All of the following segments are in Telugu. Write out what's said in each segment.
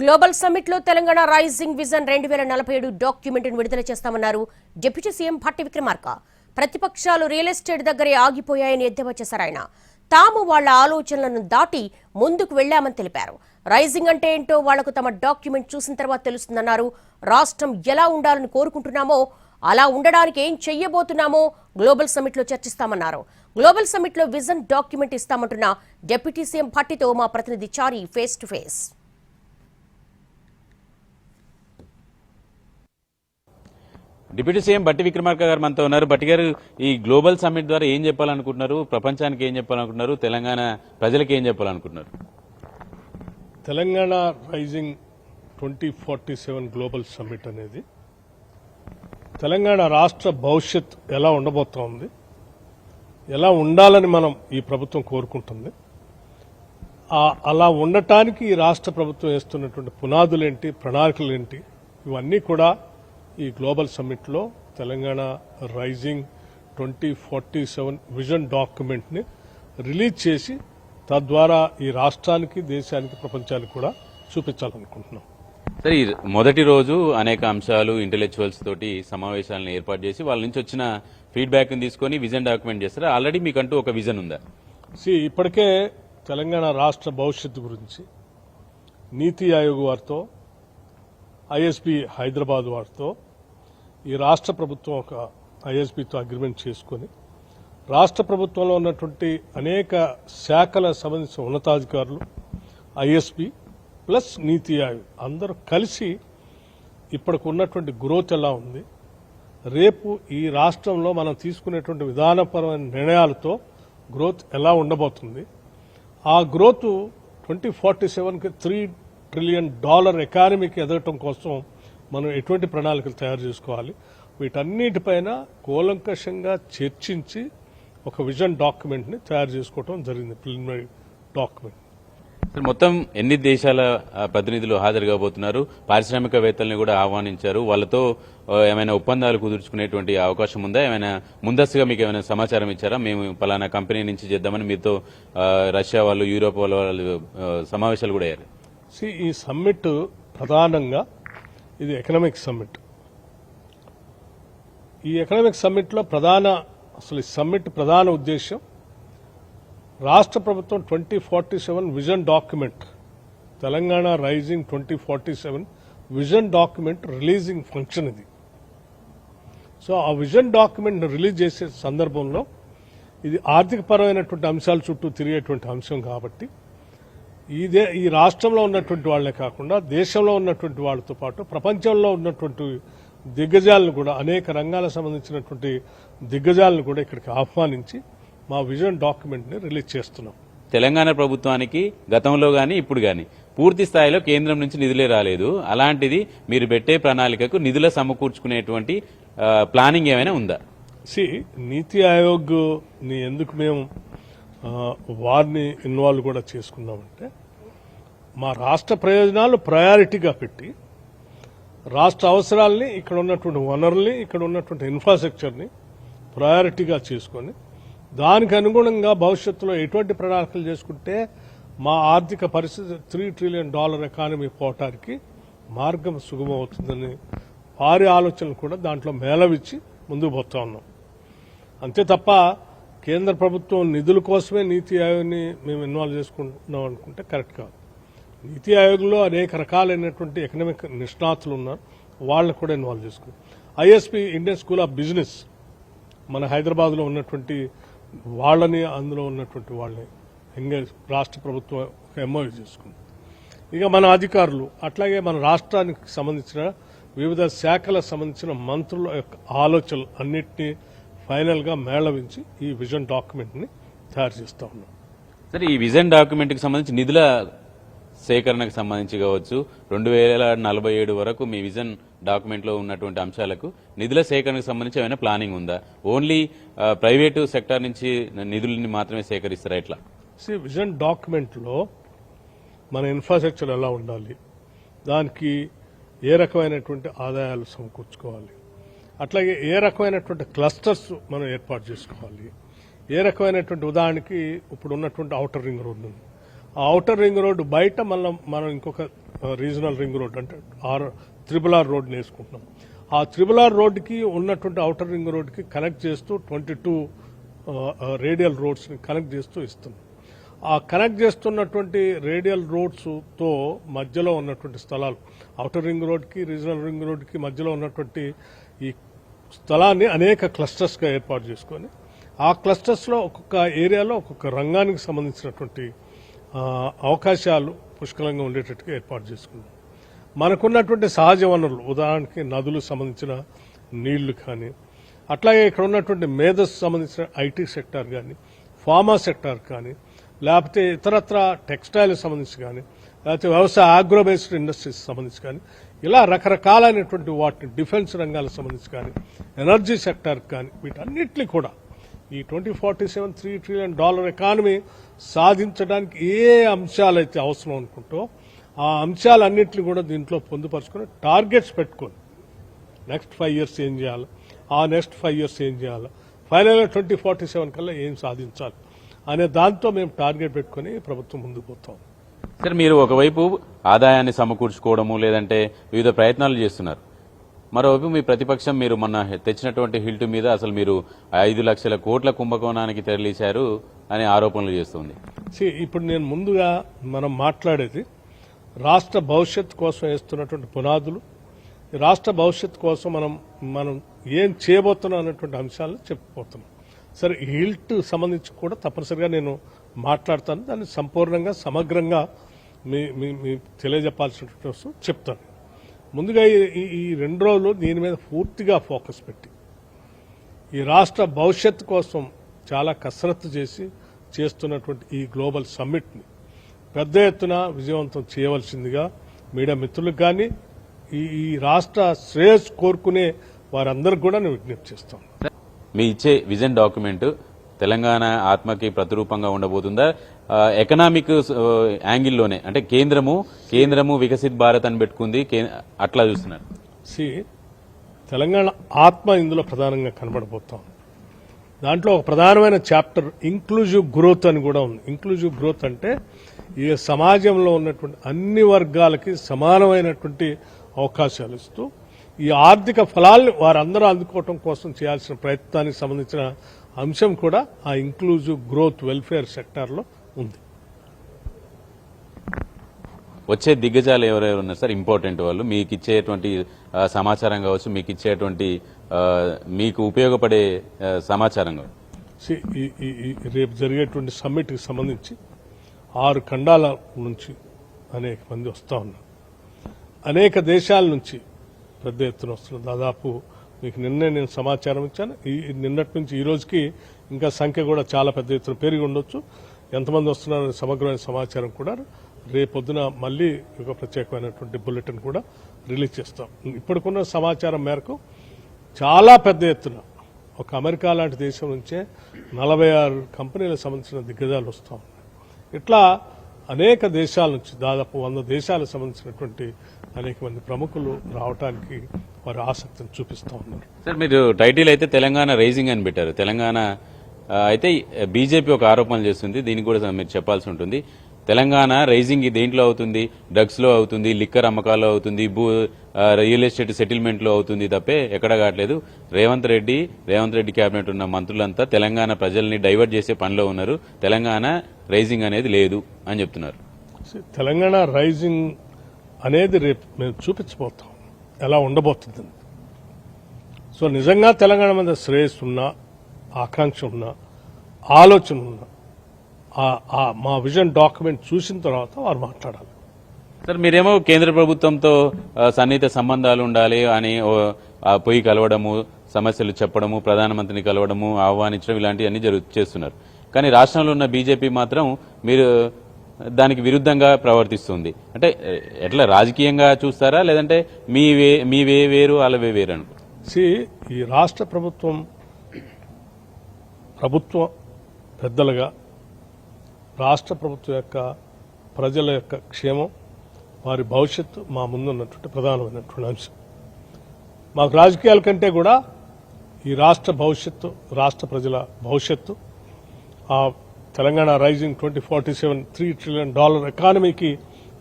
గ్లోబల్ సమ్మిట్ లో తెలంగాణ రైజింగ్ విజన్ 2047 డాక్యుమెంట్ విడుదల చేస్తామన్నారు డిప్యూటీ సీఎం భట్టి విక్రమార్క. ప్రతిపక్షాలు రియల్ ఎస్టేట్ దగ్గరే ఆగిపోయాయని ఎద్దేవా చేశారు ఆయన. తాము వాళ్ల ఆలోచనలను దాటి ముందుకు వెళ్లామని తెలిపారు. రైజింగ్ అంటే ఏంటో వాళ్లకు తమ డాక్యుమెంట్ చూసిన తర్వాత తెలుస్తుందన్నారు. రాష్ట్రం ఎలా ఉండాలని కోరుకుంటున్నామో అలా ఉండడానికి ఏం చెయ్యబోతున్నామో గ్లోబల్ సమ్మిట్ లో చర్చిస్తామన్నారు. గ్లోబల్ సమ్మిట్ లో విజన్ డాక్యుమెంట్ ఇస్తామంటున్న డిప్యూటీ సీఎం భట్టితో మా ప్రతినిధి Chari face to face. Deputy CM Bhatti Vikramarka గారు మనతో ఉన్నారు. భట్టి గారు, ఈ గ్లోబల్ సమ్మిట్ ద్వారా ఏం చెప్పాలనుకుంటున్నారు? ప్రపంచానికి ఏం చెప్పాలనుకుంటున్నారు? తెలంగాణ ప్రజలకు ఏం చెప్పాలనుకుంటున్నారు? తెలంగాణ రైజింగ్ 2047 గ్లోబల్ సమ్మిట్ అనేది తెలంగాణ రాష్ట్ర భవిష్యత్ ఎలా ఉండబోతోంది, ఎలా ఉండాలని మనం ఈ ప్రభుత్వం కోరుకుంటుంది, అలా ఉండటానికి ఈ రాష్ట్ర ప్రభుత్వం వేస్తున్నటువంటి పునాదులేంటి, ప్రణాళికలేంటి, ఇవన్నీ కూడా ఈ గ్లోబల్ సమ్మిట్లో తెలంగాణ రైజింగ్ 2047 విజన్ డాక్యుమెంట్ని రిలీజ్ చేసి తద్వారా ఈ రాష్ట్రానికి, దేశానికి, ప్రపంచానికి కూడా చూపించాలనుకుంటున్నాం. సరే, ఈ మొదటి రోజు అనేక అంశాలు ఇంటెలెక్చువల్స్ తోటి సమావేశాలను ఏర్పాటు చేసి వాళ్ళ నుంచి వచ్చిన ఫీడ్బ్యాక్ తీసుకొని విజన్ డాక్యుమెంట్ చేస్తారు. ఆల్రెడీ మీకంటూ ఒక విజన్ ఉందా? ఇప్పటికే తెలంగాణ రాష్ట్ర భవిష్యత్తు గురించి నీతి ఆయోగ్ వారితో, ఐఎస్బీ హైదరాబాద్ వారితో ఈ రాష్ట్ర ప్రభుత్వం ఒక ఐఎస్బీతో అగ్రిమెంట్ చేసుకుని రాష్ట్ర ప్రభుత్వంలో ఉన్నటువంటి అనేక శాఖల సంబంధించిన ఉన్నతాధికారులు, ఐఎస్బీ ప్లస్ నీతి ఆయోగ్ అందరూ కలిసి ఇప్పటికి ఉన్నటువంటి గ్రోత్ ఎలా ఉంది, రేపు ఈ రాష్ట్రంలో మనం తీసుకునేటువంటి విధానపరమైన నిర్ణయాలతో గ్రోత్ ఎలా ఉండబోతుంది, ఆ గ్రోత్ 2047కి $3 ట్రిలియన్ ఎకానమీకి ఎదగటం కోసం మనం ఎటువంటి ప్రణాళికలు తయారు చేసుకోవాలి, వీటన్నిటిపైన కూలంకషంగా చర్చించి ఒక విజన్ డాక్యుమెంట్ని తయారు చేసుకోవడం జరిగింది. Preliminary document. మొత్తం ఎన్ని దేశాల ప్రతినిధులు హాజరు కాబోతున్నారు? పారిశ్రామికవేత్తల్ని కూడా ఆహ్వానించారు. వాళ్ళతో ఏమైనా ఒప్పందాలు కుదుర్చుకునేటువంటి అవకాశం ఉందా? ఏమైనా ముందస్తుగా మీకు ఏమైనా సమాచారం ఇచ్చారా? మేము పలానా కంపెనీ నుంచి చేద్దామని మీతో రష్యా వాళ్ళు, యూరోప్ వాళ్ళు సమావేశాలు కూడా అయ్యారు. ఈ సమ్మిట్ ప్రధానంగా ఇది ఎకనామిక్ సమ్మిట్. ఈ ఎకనామిక్ సమ్మిట్లో ఈ సమ్మిట్ ప్రధాన ఉద్దేశం రాష్ట్ర ప్రభుత్వం 2047 vision document, Telangana rising 2047 vision document releasing function ఇది. ఆ విజన్ డాక్యుమెంట్ రిలీజ్ చేసే సందర్భంలో ఇది ఆర్థికపరమైనటువంటి అంశాల చుట్టూ తిరిగేటువంటి అంశం కాబట్టి ఈ రాష్ట్రంలో ఉన్నటువంటి వాళ్లే కాకుండా దేశంలో ఉన్నటువంటి వాళ్ళతో పాటు ప్రపంచంలో ఉన్నటువంటి దిగ్గజాలను కూడా, అనేక రంగాలకు సంబంధించినటువంటి దిగ్గజాలను కూడా ఇక్కడికి ఆహ్వానించి మా విజన్ డాక్యుమెంట్ ని రిలీజ్ చేస్తున్నాం. తెలంగాణ ప్రభుత్వానికి గతంలో గాని ఇప్పుడు గాని పూర్తి స్థాయిలో కేంద్రం నుంచి నిధులే రాలేదు. అలాంటిది మీరు పెట్టే ప్రణాళికకు నిధుల సమకూర్చుకునేటువంటి ప్లానింగ్ ఏమైనా ఉందా? నీతి ఆయోగ్ ని ఎందుకు మేము వారిని ఇన్వాల్వ్ కూడా చేసుకున్నామంటే, మా రాష్ట్ర ప్రయోజనాలు ప్రయారిటీగా పెట్టి రాష్ట్ర అవసరాలని, ఇక్కడ ఉన్నటువంటి వనరుల్ని, ఇక్కడ ఉన్నటువంటి ఇన్ఫ్రాస్ట్రక్చర్ని ప్రయారిటీగా చేసుకొని దానికి అనుగుణంగా భవిష్యత్తులో ఎటువంటి ప్రణాళికలు చేసుకుంటే మా ఆర్థిక పరిస్థితి $3 ట్రిలియన్ ఎకానమీ పోవటానికి మార్గం సుగమవుతుందని వారి ఆలోచనలు కూడా దాంట్లో మేళవిచ్చి ముందుకు పోతా ఉన్నాం. అంతే తప్ప కేంద్ర ప్రభుత్వం నిధుల కోసమే నీతి ఆయోగ్ని మేము ఇన్వాల్వ్ చేసుకుంటున్నాం అనుకుంటే కరెక్ట్ కాదు. నీతి ఆయోగ్లో అనేక రకాలైనటువంటి ఎకనామిక్ నిష్ణాతులు ఉన్నారు, వాళ్ళని కూడా ఇన్వాల్వ్ చేసుకున్నాం. ISP Indian school of business మన హైదరాబాద్లో ఉన్నటువంటి వాళ్ళని, అందులో ఉన్నటువంటి వాళ్ళని రాష్ట్ర ప్రభుత్వం ఎంఓయూ చేసుకుంది. ఇక మన అధికారులు, అట్లాగే మన రాష్ట్రానికి సంబంధించిన వివిధ శాఖలకు సంబంధించిన మంత్రుల యొక్క ఆలోచనలు అన్నింటినీ ఫైనల్ గా మేళవించి ఈ విజన్ డాక్యుమెంట్ ని తయారు చేస్తా ఉన్నాం. సరే, ఈ విజన్ డాక్యుమెంట్ కి సంబంధించి నిధుల సేకరణకు సంబంధించి కావచ్చు, 2047 వరకు మీ విజన్ డాక్యుమెంట్ లో ఉన్నటువంటి అంశాలకు నిధుల సేకరణకు సంబంధించి ఏమైనా ప్లానింగ్ ఉందా? ఓన్లీ ప్రైవేటు సెక్టార్ నుంచి నిధులని మాత్రమే సేకరిస్తారా? ఎట్లా? విజన్ డాక్యుమెంట్ లో మన ఇన్ఫ్రాస్ట్రక్చర్ ఎలా ఉండాలి, దానికి ఏ రకమైనటువంటి ఆదాయాలు సమకూర్చుకోవాలి, అట్లాగే ఏ రకమైనటువంటి క్లస్టర్స్ మనం ఏర్పాటు చేసుకోవాలి, ఏ రకమైనటువంటి ఉదాహరణకి ఇప్పుడు ఉన్నటువంటి ఔటర్ రింగ్ రోడ్ ఉంది, ఆ ఔటర్ రింగ్ రోడ్డు బయట మనం ఇంకొక రీజనల్ రింగ్ రోడ్ అంటే RRR రోడ్ని వేసుకుంటున్నాం. ఆ RRR రోడ్డుకి ఉన్నటువంటి అవుటర్ రింగ్ రోడ్డుకి కనెక్ట్ చేస్తూ 22 రేడియల్ రోడ్స్ని కనెక్ట్ చేస్తూ ఇస్తున్నాం. ఆ కనెక్ట్ చేస్తున్నటువంటి రేడియల్ రోడ్స్తో మధ్యలో ఉన్నటువంటి స్థలాలు అవుటర్ రింగ్ రోడ్కి రీజనల్ రింగ్ రోడ్కి మధ్యలో ఉన్నటువంటి ఈ స్థలాన్ని అనేక క్లస్టర్స్గా ఏర్పాటు చేసుకొని ఆ క్లస్టర్స్లో ఒక్కొక్క ఏరియాలో ఒక్కొక్క రంగానికి సంబంధించినటువంటి అవకాశాలు పుష్కలంగా ఉండేటట్టుగా ఏర్పాటు చేసుకున్నాం. మనకున్నటువంటి సహజ వనరులు ఉదాహరణకి నదులకు సంబంధించిన నీళ్లు కానీ, అట్లాగే ఇక్కడ ఉన్నటువంటి మేధస్సు సంబంధించిన IT సెక్టార్ కానీ, ఫార్మా సెక్టార్ కానీ, లేకపోతే ఇతరత్ర టెక్స్టైల్ సంబంధించి కానీ, లేకపోతే వ్యవసాయ ఆగ్రోబేస్డ్ ఇండస్ట్రీస్ సంబంధించి కానీ, ఇలా రకరకాలైనటువంటి వాటిని డిఫెన్స్ రంగాలకు సంబంధించి కానీ, ఎనర్జీ సెక్టార్ కానీ, వీటన్నిటిని కూడా ఈ 2047 $3 trillion ఎకానమీ సాధించడానికి ఏ అంశాలైతే అవసరం అనుకుంటో ఆ అంశాలన్నింటినీ కూడా దీంట్లో పొందుపరుచుకొని టార్గెట్స్ పెట్టుకొని నెక్స్ట్ 5 years ఏం చేయాలి, ఆ నెక్స్ట్ 5 years ఏం చేయాలి, ఫైనల్గా 2047 కల్లా ఏం సాధించాలి అనే దాంతో మేము టార్గెట్ పెట్టుకుని ప్రభుత్వం ముందుకు పోతాం. సార్, మీరు ఒకవైపు ఆదాయాన్ని సమకూర్చుకోవడము లేదంటే వివిధ ప్రయత్నాలు చేస్తున్నారు, మరోవైపు మీ ప్రతిపక్షం మీరు మొన్న తెచ్చినటువంటి హిల్ట్ మీద అసలు మీరు 5 లక్షల కోట్ల కుంభకోణానికి తెరలేశారు అనే ఆరోపణలు చేస్తుంది. ఇప్పుడు నేను ముందుగా మనం మాట్లాడేది రాష్ట్ర భవిష్యత్తు కోసం వేస్తున్నటువంటి పునాదులు, రాష్ట్ర భవిష్యత్తు కోసం మనం ఏం చేయబోతున్నాం అనేటువంటి అంశాలను చెప్పబోతున్నాం. సరే, ఈ హిల్ట్ సంబంధించి కూడా తప్పనిసరిగా నేను మాట్లాడతాను, దాన్ని సంపూర్ణంగా సమగ్రంగా మీ తెలియజెప్పాల్సినటువంటి వస్తూ చెప్తాను. ముందుగా ఈ 2 రోజులు దీని మీద పూర్తిగా ఫోకస్ పెట్టి ఈ రాష్ట్ర భవిష్యత్తు కోసం చాలా కసరత్తు చేస్తున్నటువంటి ఈ గ్లోబల్ సమ్మిట్ని పెద్ద ఎత్తున విజయవంతం చేయవలసిందిగా మీడియా మిత్రులకు కానీ ఈ రాష్ట్ర శ్రేయస్సు కోరుకునే వారందరికీ కూడా నేను విజ్ఞప్తి చేస్తాను. మీ ఇచ్చే విజన్ డాక్యుమెంట్ తెలంగాణ ఆత్మకి ప్రతిరూపంగా ఉండబోతుందా? ఎకనామిక్ యాంగిల్లోనే అంటే కేంద్రము వికసిత్ భారత్ అని పెట్టుకుంది, అట్లా చూస్తున్నారు. తెలంగాణ ఆత్మ ఇందులో ప్రధానంగా కనబడబోతాం. దాంట్లో ఒక ప్రధానమైన చాప్టర్ ఇంక్లూజివ్ గ్రోత్ అని కూడా ఉంది. ఇంక్లూజివ్ గ్రోత్ అంటే ఈ సమాజంలో ఉన్నటువంటి అన్ని వర్గాలకి సమానమైనటువంటి అవకాశాలు ఇస్తూ ఈ ఆర్థిక ఫలాల్ని వారందరూ అందుకోవటం కోసం చేయాల్సిన ప్రయత్నానికి సంబంధించిన అంశం కూడా ఆ ఇంక్లూజివ్ గ్రోత్ వెల్ఫేర్ సెక్టార్లో ఉంది. వచ్చే దిగ్గజాలు ఎవరెవరు ఉన్నారు సార్? ఇంపార్టెంట్ వాళ్ళు మీకు ఇచ్చేటువంటి సమాచారం కావచ్చు, మీకు ఇచ్చేటువంటి మీకు ఉపయోగపడే సమాచారం కావచ్చు. రేపు జరిగేటువంటి సమ్మిట్కి సంబంధించి 6 ఖండాల నుంచి అనేక మంది వస్తూ ఉన్నారు. అనేక దేశాల నుంచి పెద్ద ఎత్తున వస్తున్నారు. దాదాపు మీకు నిన్నే నేను సమాచారం ఇచ్చాను. నిన్నటి నుంచి ఈ రోజుకి ఇంకా సంఖ్య కూడా చాలా పెద్ద ఎత్తున పెరిగి ఉండొచ్చు. ఎంతమంది వస్తున్నారనే సమగ్రమైన సమాచారం కూడా రేపొద్దున మళ్ళీ ఒక ప్రత్యేకమైనటువంటి బులెటిన్ కూడా రిలీజ్ చేస్తాం. ఇప్పటికున్న సమాచారం మేరకు చాలా పెద్ద ఎత్తున ఒక అమెరికా లాంటి దేశం నుంచే 46 కంపెనీలకు సంబంధించిన దిగ్గజాలు వస్తూ ఉన్నాయి. ఇట్లా అనేక దేశాల నుంచి దాదాపు 100 దేశాలకు సంబంధించినటువంటి అనేక మంది ప్రముఖులు రావడానికి వారి ఆసక్తిని చూపిస్తూ ఉన్నారు. సార్, మీరు టైటిల్ అయితే తెలంగాణ రైజింగ్ అని పెట్టారు. తెలంగాణ అయితే బీజేపీ ఒక ఆరోపణలు చేస్తుంది, దీనికి కూడా మీరు చెప్పాల్సి ఉంటుంది. తెలంగాణ రైజింగ్ దేంట్లో అవుతుంది? డ్రగ్స్ లో అవుతుంది, లిక్కర్ అమ్మకాల్లో అవుతుంది, రియల్ ఎస్టేట్ సెటిల్మెంట్ లో అవుతుంది తప్పే ఎక్కడా కావట్లేదు. రేవంత్ రెడ్డి కేబినెట్ ఉన్న మంత్రులంతా తెలంగాణ ప్రజల్ని డైవర్ట్ చేసే పనిలో ఉన్నారు. తెలంగాణ రైజింగ్ అనేది లేదు అని చెప్తున్నారు. తెలంగాణ రైజింగ్ అనేది రేపు మేము చూపించబోతాం ఎలా ఉండబోతుంది. సో నిజంగా తెలంగాణ మీద శ్రేయస్సు ఉన్నా, ఆకాంక్ష ఉన్నా, ఆలోచన ఉన్నా మా విజన్ డాక్యుమెంట్ చూసిన తర్వాత వారు మాట్లాడాలి. సార్, మీరేమో కేంద్ర ప్రభుత్వంతో సన్నిహిత సంబంధాలు ఉండాలి అని పోయి కలవడము, సమస్యలు చెప్పడము, ప్రధానమంత్రిని కలవడము, ఆహ్వానించడం ఇలాంటివన్నీ చేస్తున్నారు. కానీ రాష్ట్రంలో ఉన్న బీజేపీ మాత్రం మీరు దానికి విరుద్ధంగా ప్రవర్తిస్తుంది. అంటే ఎట్లా రాజకీయంగా చూస్తారా, లేదంటే మీ వే వేరు వాళ్ళవే వేరు అనుకో? ఈ రాష్ట్ర ప్రభుత్వం పెద్దలుగా రాష్ట్ర ప్రభుత్వం యొక్క ప్రజల యొక్క క్షేమం, వారి భవిష్యత్తు మా ముందున్నటువంటి ప్రధానమైనటువంటి అంశం. మాకు రాజకీయాల కంటే కూడా ఈ రాష్ట్ర భవిష్యత్తు, రాష్ట్ర ప్రజల భవిష్యత్తు, ఆ తెలంగాణ రైజింగ్ 2047 $3 trillion ఎకానమీకి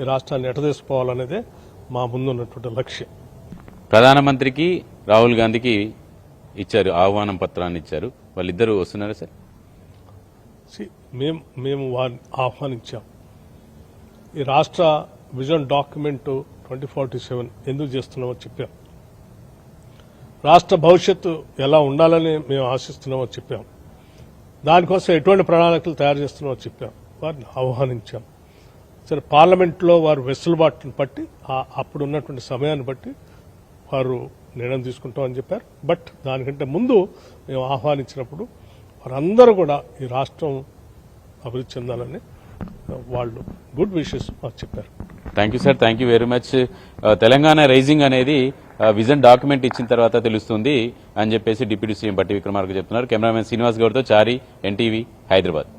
ఈ రాష్ట్రాన్ని ఎటదీసుకోవాలనేదే మా ముందున్నటువంటి లక్ష్యం. ప్రధానమంత్రికి రాహుల్ గాంధీకి ఇచ్చారు, ఆహ్వానం పత్రాన్ని ఇచ్చారు. వాళ్ళిద్దరూ వస్తున్నారా సార్? మేము వారిని ఆహ్వానించాం. ఈ రాష్ట్ర విజన్ డాక్యుమెంట్ 2047 ఎందుకు చేస్తున్నామో చెప్పాం. రాష్ట్ర భవిష్యత్తు ఎలా ఉండాలని మేము ఆశిస్తున్నామో చెప్పాం. దానికోసం ఎటువంటి ప్రణాళికలు తయారు చేస్తున్నామో చెప్పాం. వారిని ఆహ్వానించాం. సరే, పార్లమెంట్లో వారు వెసులుబాటును బట్టి అప్పుడు ఉన్నటువంటి సమయాన్ని బట్టి వారు నిర్ణయం తీసుకుంటామని చెప్పారు. బట్ దానికంటే ముందు మేము ఆహ్వానించినప్పుడు వారందరూ కూడా ఈ రాష్ట్రం అభివృద్ధి చెందాలని వాళ్ళు గుడ్ విషెస్ మాకు చెప్పారు. Thank you sir, thank you very much. Telangana rising అనేది విజన్ డాక్యుమెంట్ ఇచ్చిన తర్వాత తెలుస్తుంది అని చెప్పేసి డిప్యూటీ సీఎం భట్టి విక్రమార్క చెప్తున్నారు. కెమెరామెన్ శ్రీనివాస్ గౌడ్తో చారి, ఎన్టీవీ, హైదరాబాద్.